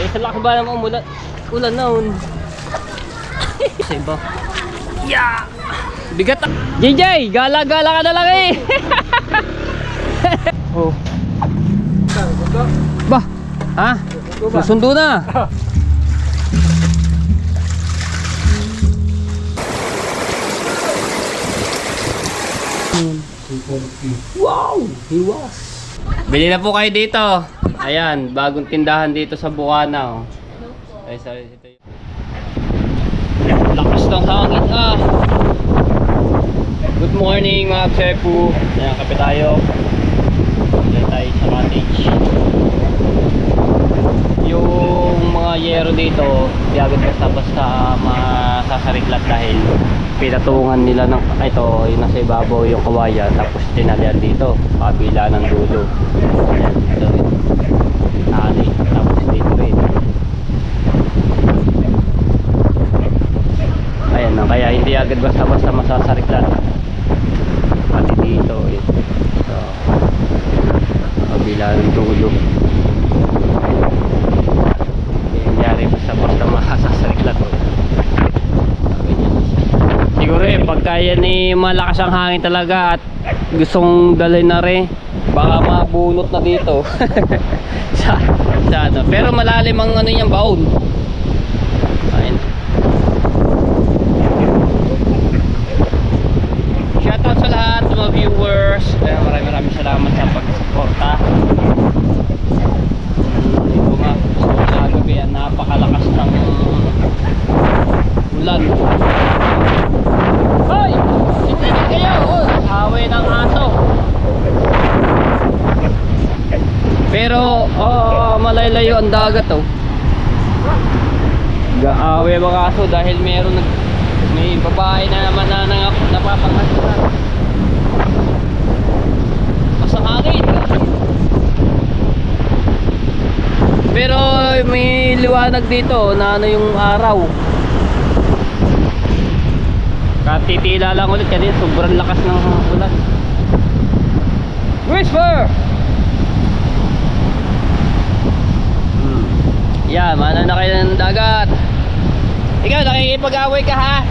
sa lakas ba naman ulan? Ulan na un. Sa iba. Yeah! Bigat. JJ, gala-gala ka na lang eh. Oh. Bah, ha? Susundo na. Wow, hiwas. Bili na po kayo dito. Ayan, bagong tindahan dito sa Bukana. Oh. Ay, sorry, ito yun. Lakas ng hangin ah. Good morning mga Tsepu. Ayan, kape tayo. Dito tayo sa cottage. Yung mga yero dito, di agad basta-basta masasariklat dahil pinatungan nila ng ito, yung nasa ibabaw yung kawayan, tapos tinalian dito, kabila ng dulo. Ayan, dito rin. Tali, tapos dito rin. Ayan na, kaya hindi agad basta-basta masasariklat. Pati dito, eh. So, kabila ng dulo. Nangyari basta-basta masasariklat. Siguro pagka yan malakas ang hangin talaga at gustong dalhin na rin, baka mabunot na dito. sa ano. Pero malalim ang ano yung baon. Ayun. Shoutout sa lahat sa mga viewers. Maraming salamat sa pag-suporta. Ito nga, sa gabi napakalakas ng ulan. Hoy! Tignan kayo! Oh, away ng aso. Pero malaylayo ang dagat oh. Gaaway mga aso dahil may babae na naman na napapangasinan. Masang hangin. Pero may liwanag dito na ano yung araw. Katitila lang ulit kasi sobrang lakas ng ulan. Whisper! Yan, mana na kayo ng dagat. Ikaw, nakikipag-away ka ha?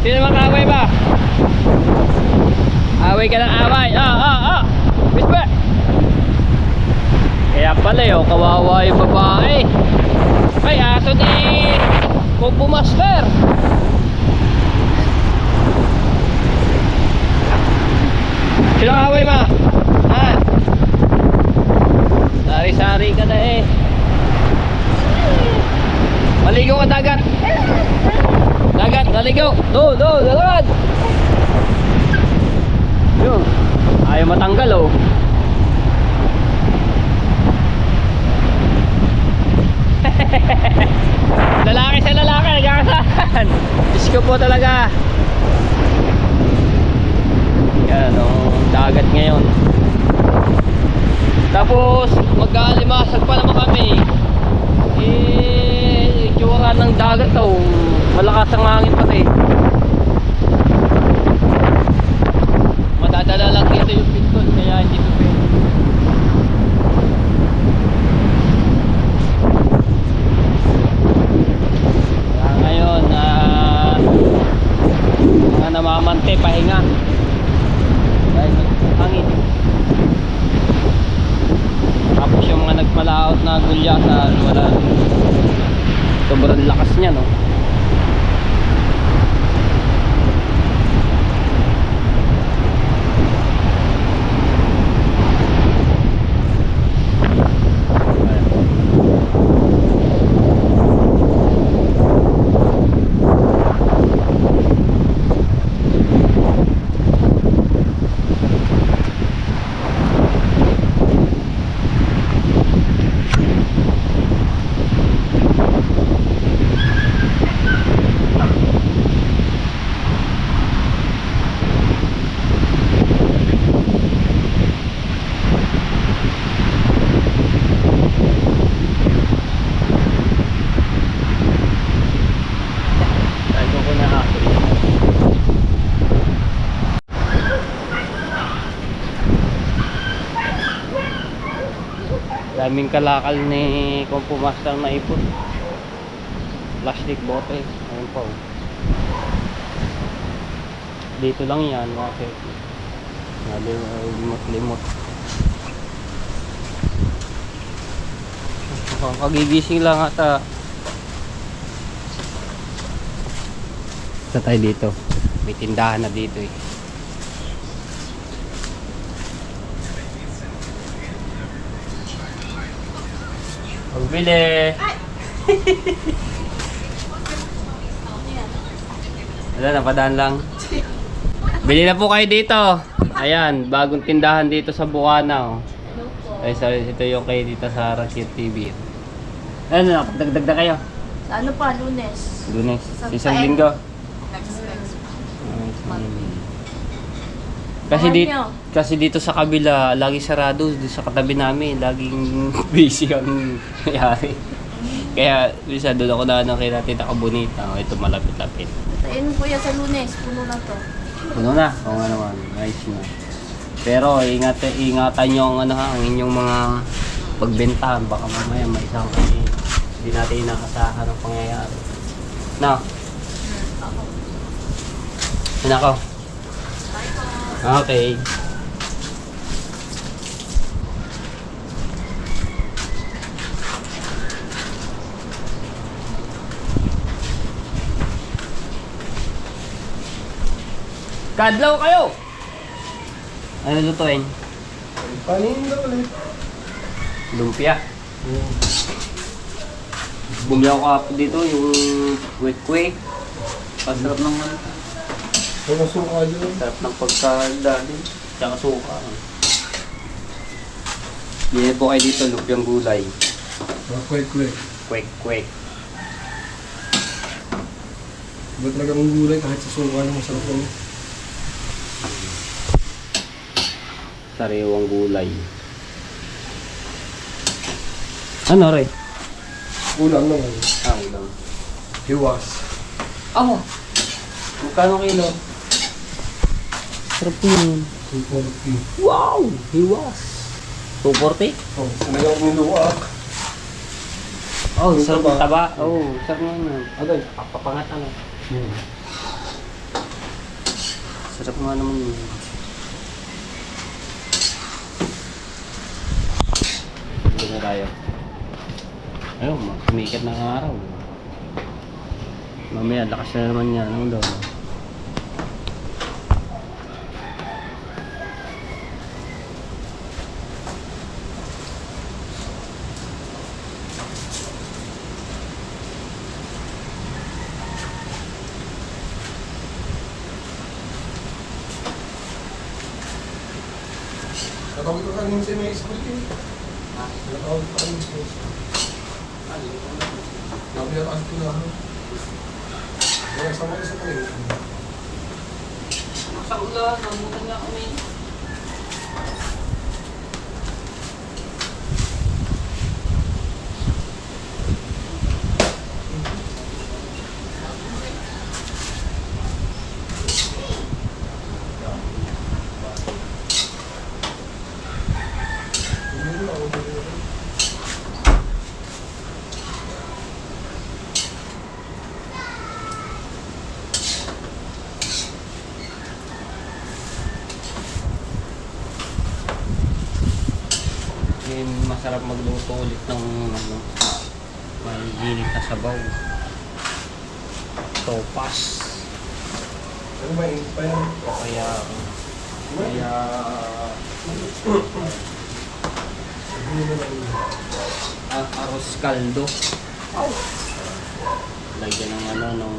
Sino mag-away ba? Away ka ng away. Whisper! Kaya pala yun, kawawa yung babae. Ay, aso ni Popo Master. Sino away ma? Ha? Sari-sari ka na eh. Maligo ka dagat. Dagat, maligo. Dagat. Yun. Ayaw matanggal oh. Lalaki sa lalaki, nagkakasahan. Diyos ko po talaga. Yan o, dagat ngayon. Tapos mag-aalimasag pa naman kami. Itsura ng dagat o, malakas ang hangin pati. Madadala lang dito yung pinton, kaya hindi ko pwede. Namamante, pahinga dahil hangin. Tapos yung mga nagmalaot na gulyasan, wala, sobrang lakas niya no. Daming kalakal ni kung pumaster na ipon. Plastic bote. Ayun po. Dito lang yan. Okay. Limot-limot. Kagigising lang ata. Sa tayo dito. May tindahan na dito eh. Pagbili. Wala, napadaan lang. Bili na po kayo dito. Ayan, bagong tindahan dito sa Bukana. Oh. Ay, sorry, ito yung kayo dito sa Rakit TV. Ano na, dagdag na kayo? Sa ano pa, Lunes. Lunes, Sa isang Paeng. linggo. Next Mm. Monday. Kasi dito sa kabila, lagi sarado. Dito sa katabi namin, laging busy ang nangyari. Kaya, bisa doon ako na kay Tita Kabunita. Oh, ito malapit-lapit. Tayin po yan sa Lunes, puno na to. Puno na. Oo nga naman. Nice na. Pero ingatan nyo ang, ano, ang inyong mga pagbentahan. Baka mamaya may isang kasi hindi natin inakasahan ang pangyayari. No? Ako. Yan ako. Okay. Kadlaw kayo! Ano lutuin? Panin na ulit. Lumpia. Bumili ako kapag dito yung quick-quick. Pasarap naman. Ano suka yun? Sarap ng pagkadali. Tsaka suka. Bili po kayo dito, lumpiang gulay. Quick. Quick-quick. Iba talaga ang gulay kahit sa suka na masarap yun. Sariwang gulay. Ano re? Ulam naman. Ulam. Hiwas. Amo! Magkano kilo? Sarap yun. 240. Wow! Hiwas! 240? Oh, sinagang niluwak. Oh, Yung sarap taba. ng taba. Oh, sarap naman. Agay, papangat ano. Sarap nga naman yun. Hindi na tayo. Ayun, sumikat ng araw. Mamaya, lakas na naman yan. Ano daw? Natawag ko kanina sa may school yun. Natawag ko kanina sa may school. Nabiyataan ko na ako. Kaya sama ko sa kanina. Sa ulan, namutan nga kami. Masarap magluto ulit ng ano, may ginit na sabaw. Topas. Ano ba yung pa yan? Kaya arroz caldo. Lagyan ng ano, ng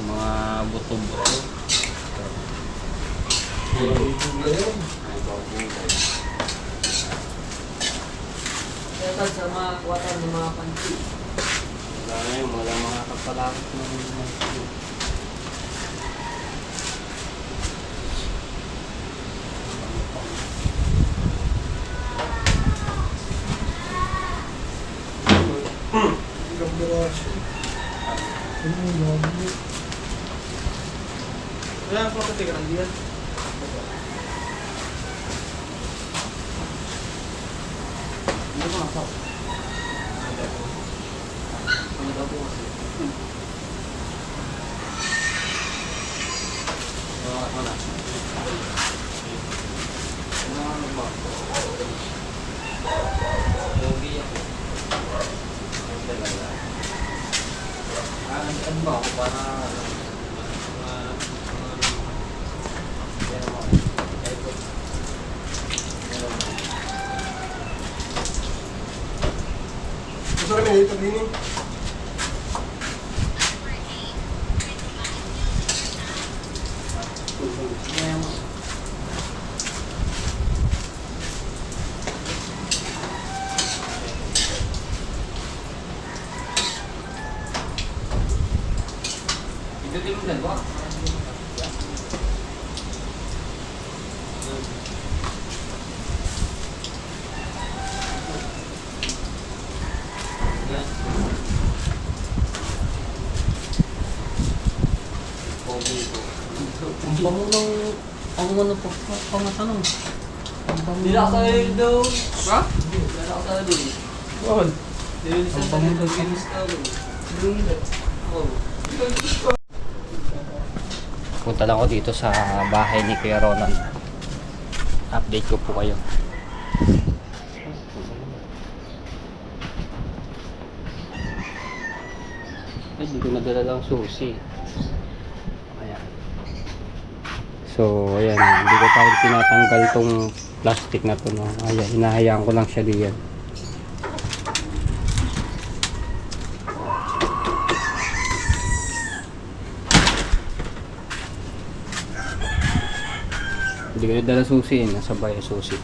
mga buto-buto. Ito sa mga kuwatan ng mga panti. Wala na yun, wala mga kapalakot ng Wala po kasi garandiyan. pumasok. Ano daw po kasi? Ano na? Ano ba? Yogi ako. Ano ba ako para Gusto namin ito din eh. Ito din yung dalawa. Ang bango ng... Ang ano po, pangatanong. Hindi na ako sa'yo daw. Ha? Hindi na ako sa'yo doon. Saan? Ang bango ng ginis na doon. Punta lang ako dito sa bahay ni Kuya Ronan. Update ko po kayo. Ay, di ko nadala lang susi. Ayan. So, ayan. Hindi ko pa rin tinatanggal tong plastic na to. No? Ayan, hinahayaan ko lang siya diyan. Hindi ko nadala susi. Nasa bahay susi.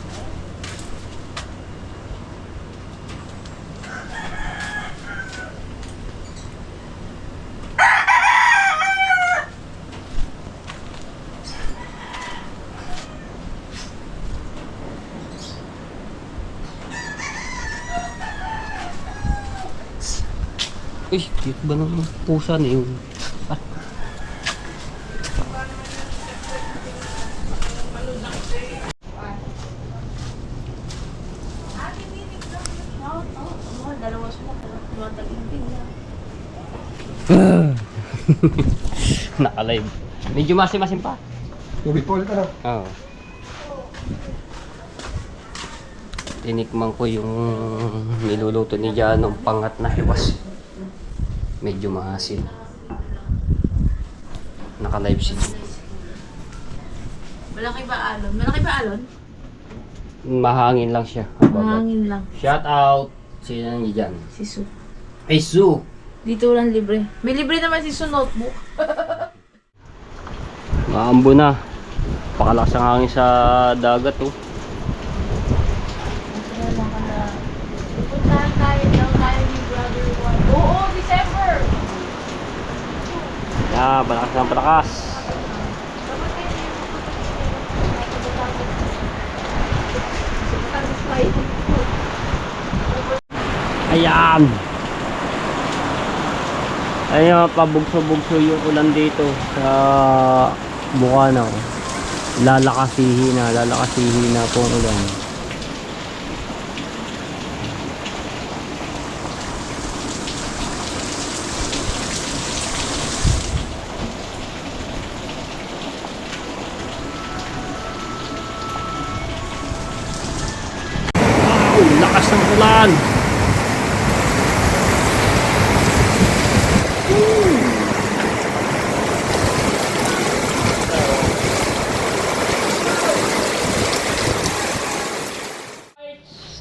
Uy, cute ba ng pusa na yun? Ah. Naka-live. Medyo masim-masim pa. Tubig po ulit ano? Oo. Tinikman ko yung niluluto ni Janong pangat na hiwas. Medyo maasim. Naka-live siya. Malaki ba alon? Malaki ba alon? Mahangin lang siya. Mahangin lang. Shout out! Sino nang dyan? Si Su. Ay, Su! Dito lang libre. May libre naman si Su notebook. Maambo na. Pakalakas ang hangin sa dagat, oh. Pupuntahan tayo ni Brother Juan. Oo, December! Yeah, balakas ng balakas. Ayan! Ayan, pabugso-bugso yung ulan dito sa Bukana. Lalakasihin na po ang ulan. Wow, lakas ng ulan!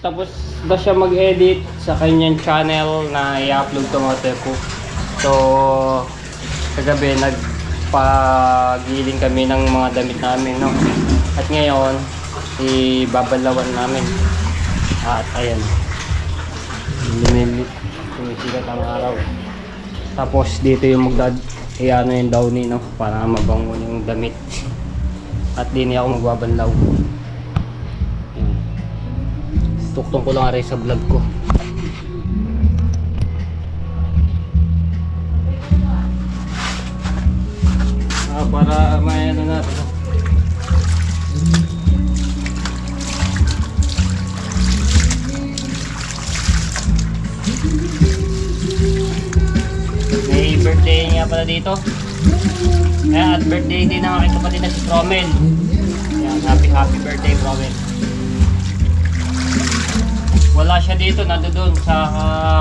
Tapos ba siya mag-edit sa kanyang channel na i-upload to mga ko. So kagabi nagpagiling kami ng mga damit namin, no? At ngayon ibabalawan namin. At ayan, sumisikat ang araw. Tapos dito yung ano yung downy, no? Para mabango yung damit. At din ako magbabanlaw. Tuktong ko lang rin sa vlog ko. Para may ano natin. May birthday nga pala dito. Ayan, at birthday din ng aking kapatid na si Promel. Ayan, happy birthday Promel. Wala siya dito, nandoon sa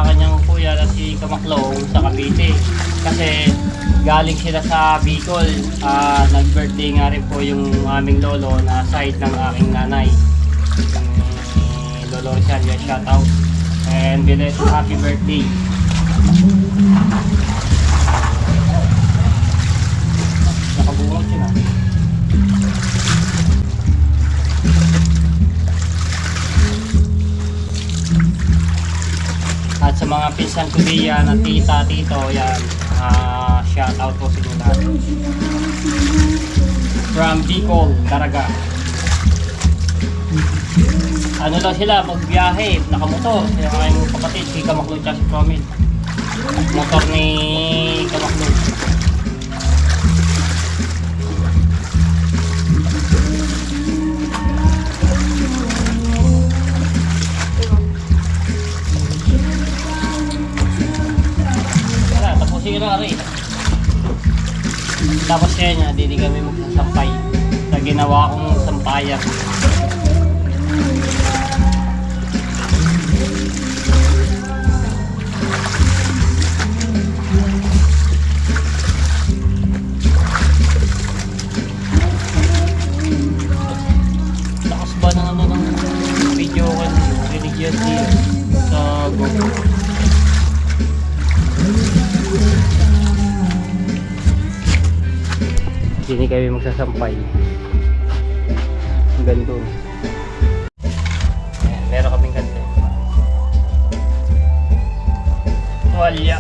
kanyang kuya na si Kamaklong sa Cavite. Kasi galing sila sa Bicol. Nag-birthday nga rin po yung aming lolo na side ng aking nanay. Lolo Rosalia, shout out. And belated happy birthday. Nakabungot yun ah. At sa mga pinsan ko diyan, at tita, tito, yan, shout out po sa inyo lahat. From Bicol, Daraga. Ano lang sila, magbiyahe, nakamotor. Yung aking kapatid, si Kamaklong tsaka si Promil. Motor ni Kamaklong. Tapusin ko na rin. Tapos kaya niya, hindi kami magsasampay sa ginawa kong sampayan. Takas ba ng ano ng video ko religious sa GoPro? Hindi kami magsasampay. Ganito. Ayan, meron kaming ganito. Walya.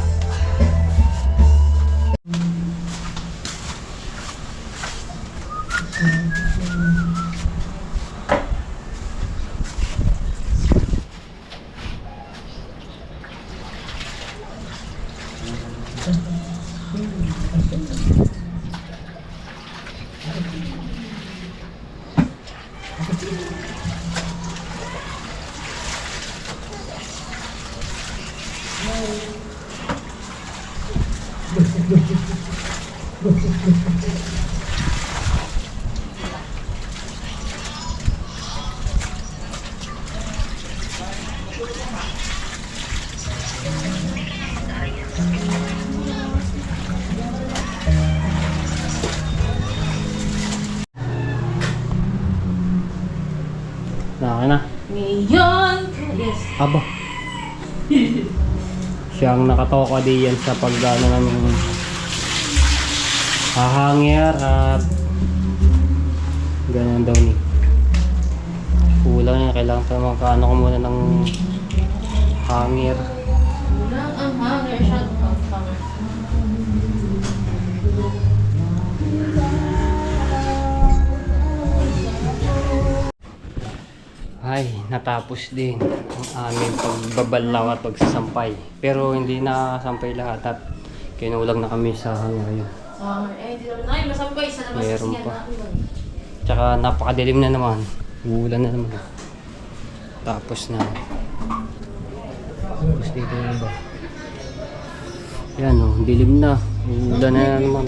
Naka na. Ngayon! Yes. Aba. Siyang nakatoka diyan sa pagdano ng hahangir at ganun daw ni. Kulang niya, kailangan pa makaano ko muna ng hangir. Kulang ang hanger shot of hanger. Ay, natapos din ang aming pagbabalaw at pagsasampay. Pero hindi na sampay lahat at kinulang na kami sa hangir yun. Hanger. Hindi naman ay masampay sa labas. Meron kasi pa. yan. Tsaka napakadilim na naman. Uulan na naman. Tapos na. Tapos dito na ba? Yan o, dilim na. Uulan na naman.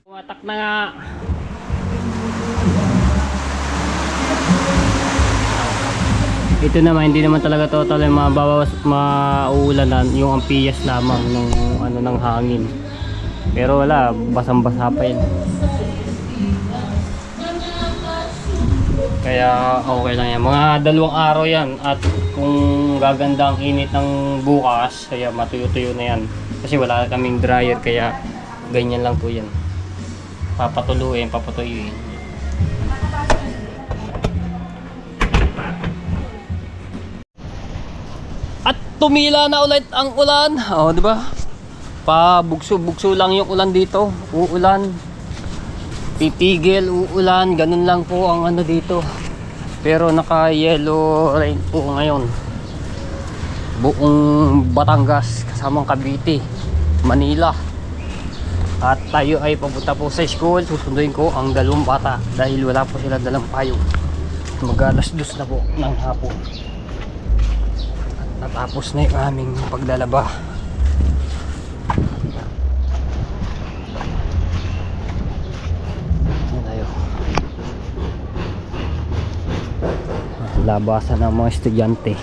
Watak na nga. Ito naman, hindi naman talaga total yung mauulanan, yung ampiyas lamang ng ano ng hangin. Pero wala, basang-basa pa yun. Kaya okay lang yan. Mga 2 araw yan at kung gaganda ang init ng bukas, kaya matuyo-tuyo na yan. Kasi wala kaming dryer kaya ganyan lang po yan. Papatuluin, papatuyuin. At tumila na ulit ang ulan. Oh, di ba? Pabugso-bugso lang yung ulan dito. Uulan. Titigil, uulan. Ganun lang po ang ano dito. Pero naka-yellow rain po ngayon. Buong Batangas kasamang Cavite, Manila. At tayo ay papunta po sa school. Susunduin ko ang 2 bata dahil wala po sila dalang payong. Mag-alas-dos na po ng hapon. At natapos na yung aming paglalaba. Yan tayo. Labasan ng mga estudyante.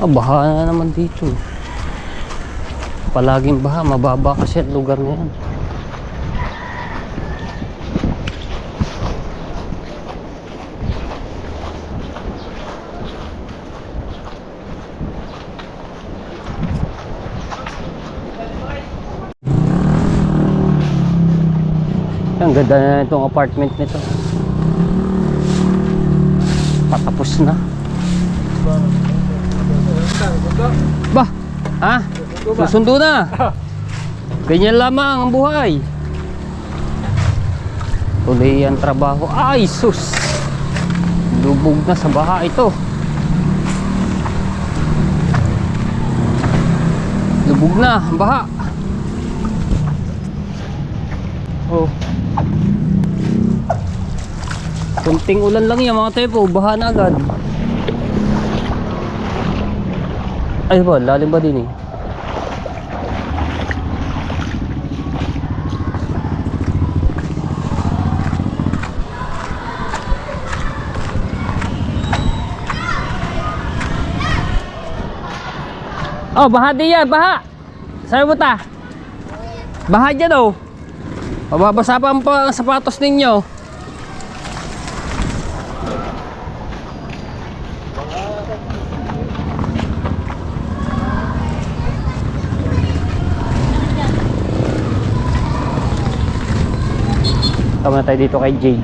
Baha na naman dito. Palaging baha, mababa kasi at lugar na yan. Ang ganda na itong apartment nito. Patapos na. Bah, ha? Susundo na. Ganyan lamang ang buhay. Tuloy ang trabaho. Ay, sus! Lubog na sa baha ito. Lubog na ang baha. Oh. Kunting ulan lang yan mga tepo. Baha na agad. Ay ba, lalim ba din eh? Oh, baha din yan, baha! Sabi mo ta? Baha dyan oh! Mababasa pa ang sapatos ninyo. Tama na tayo dito kay Jade.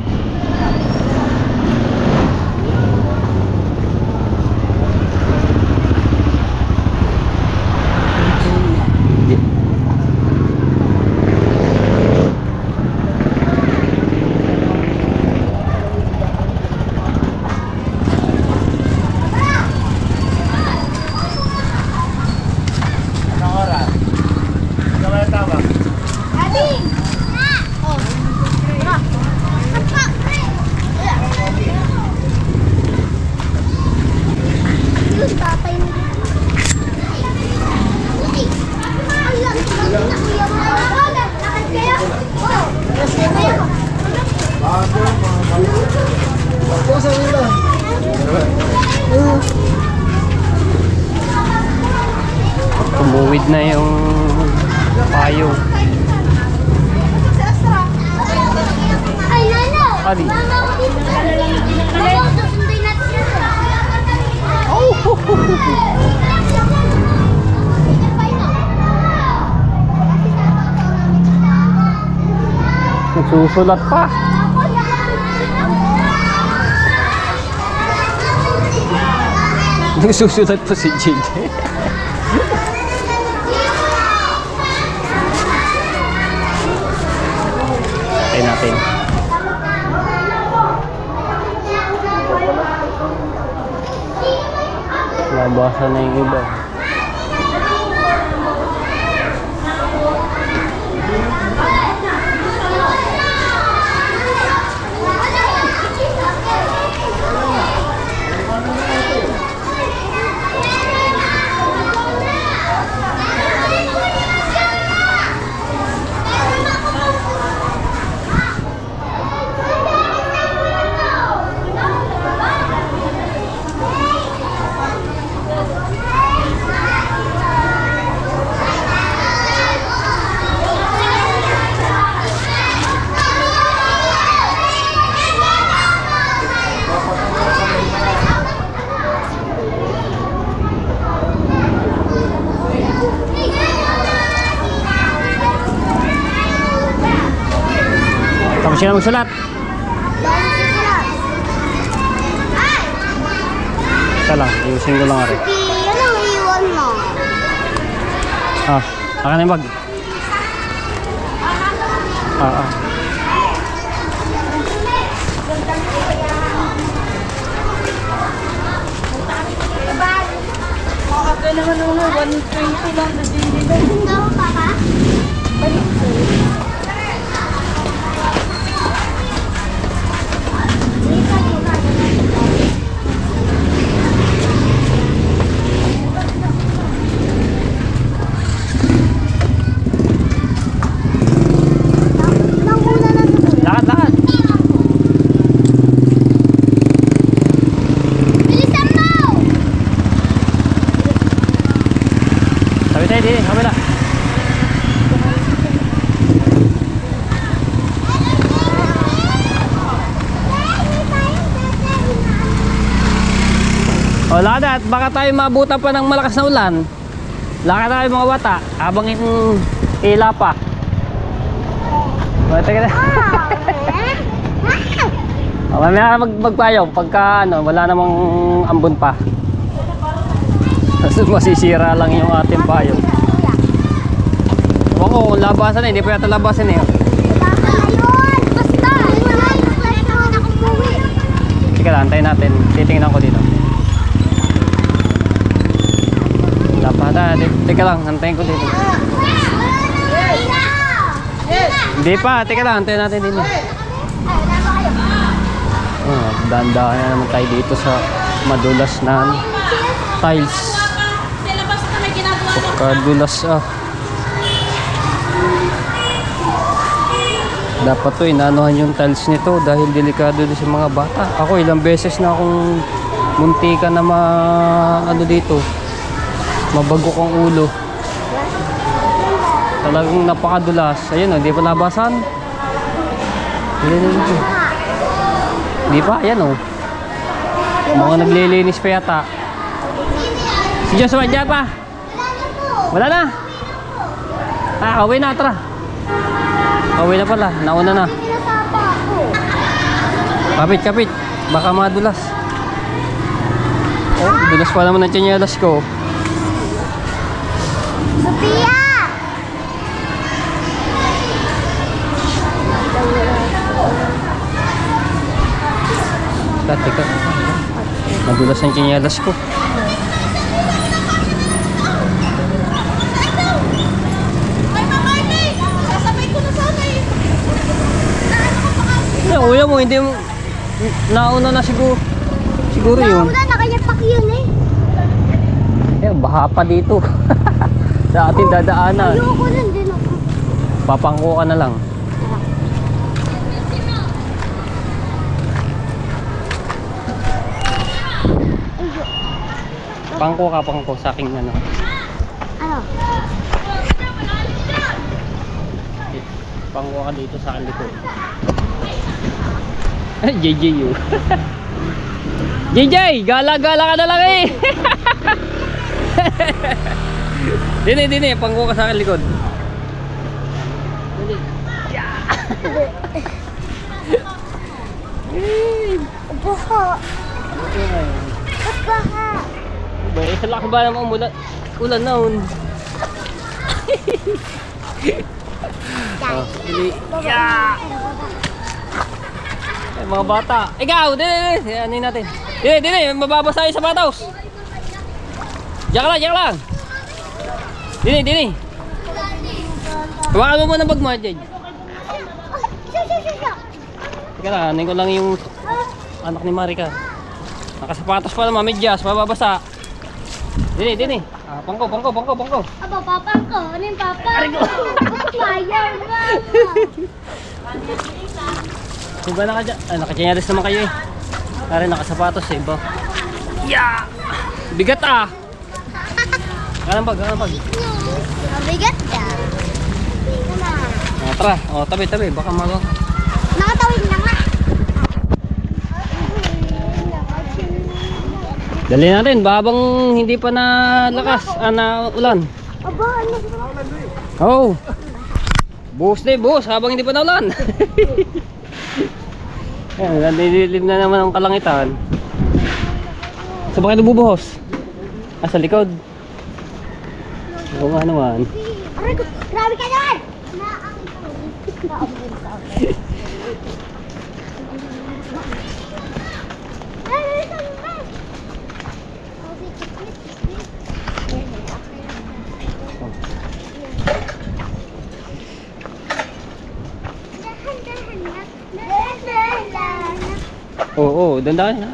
Tumuwid na yung payo. Ay, Nano! Adi. Mama, susunduin natin siya. Nagsusulat pa. Nagsusulat pa si Jade. Tayo natin. Labasan na yung iba. Tapos siya na magsulat. Isa lang, ayusin ko lang nga rin. Ano iwan mo? Ah, akan na yung bag. naman naman, 120 lang na dinili. Ito, Papa. Lakad, lakad. Bilisan mo! Sabi tayo, di, kabila. O, lakad at baka tayo mabutan pa ng malakas na ulan. Lakad tayo mga bata, habang ila pa. O, teka na. O, mamaya magpayong pagka ano, wala namang ambon pa. Tapos masisira lang yung ating payong. Ewan ko kung labasan hindi pa yata labasan eh. Basta! Wala yung flash naman akong buwi. Teka lang, antayin natin. Titingnan ko dito. Lapata, teka lang, antayin ko dito. Hindi pa, teka lang, antayin natin dito. Oh, dahan-dahan na naman tayo dito sa madulas na tiles. Pagkadulas dapat to inaanohan yung tiles nito dahil delikado din sa mga bata. Ako ilang beses na akong muntika na ano dito, mabagok ang ulo. Talagang napakadulas. Ayun, hindi pa labasan. Hindi pa, ayan o. Mga naglilinis pa yata. Si Joshua dyan pa. Wala na. Uwi na, tara. Uwi na pala, nauna na. Kapit, kapit. Baka madulas. Oh, dulas pa naman ang tsinyalas ko. Sophia! Teka. Nadulas ang tsinyalas ko. Uya mo, hindi mo nauna na siguro yun. Nauna, nakayapak yun eh. Baha pa dito. Sa ating dadaanan. Ayoko nun din ako. Papangko ka na lang. Pangko sa aking ano. Ano? Pangko ka dito sa aking likod. JJ JJ, gala-gala ka na lang eh. Dini, pangko ka sa aking likod. Dini. Baha. Baha. Sa laki ba naman ulan noon? Mga bata. Ikaw, dini. Ano natin? Dini, mababasa yung sapatos. Diyan lang. Dini. Hawakan mo muna bag mo, Jay. Teka lang, anin ko lang yung anak ni Marika. Nakasapatos pa naman, medyas, mababasa. Dini. Pangko. Aba, papang ko. Ano yung papa? Fire, mama. Kung ba nakachanyaris naman kayo eh. Kaya nakasapatos eh, ba? Yeah! Bigat ah! Ganang bag. Mabigat ka. Ito na. Tara, tabi, baka Nakatawid na nga. Dali natin, babang hindi pa na lakas, na ulan. Aba, ano? Oh. Buhos habang hindi pa na ulan. Ayan, nadidilim na naman ang kalangitan. So bakit nabubuhos? Sa likod. Oo nga naman. Aray ko, grabe ka naman! Oo, dandahan na.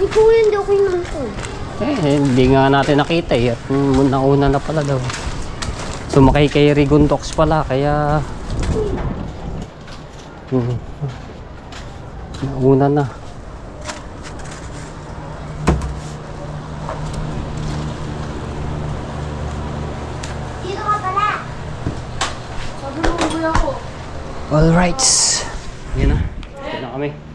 Si Kuya hindi ako yung nangko. Hindi nga natin nakita eh. At nauna na pala daw. Sumakay kay Riguntox pala, kaya... Nauna na. Dito ka pala. Sabi mo, uwi ako. Alright. Yan na. Yan na kami.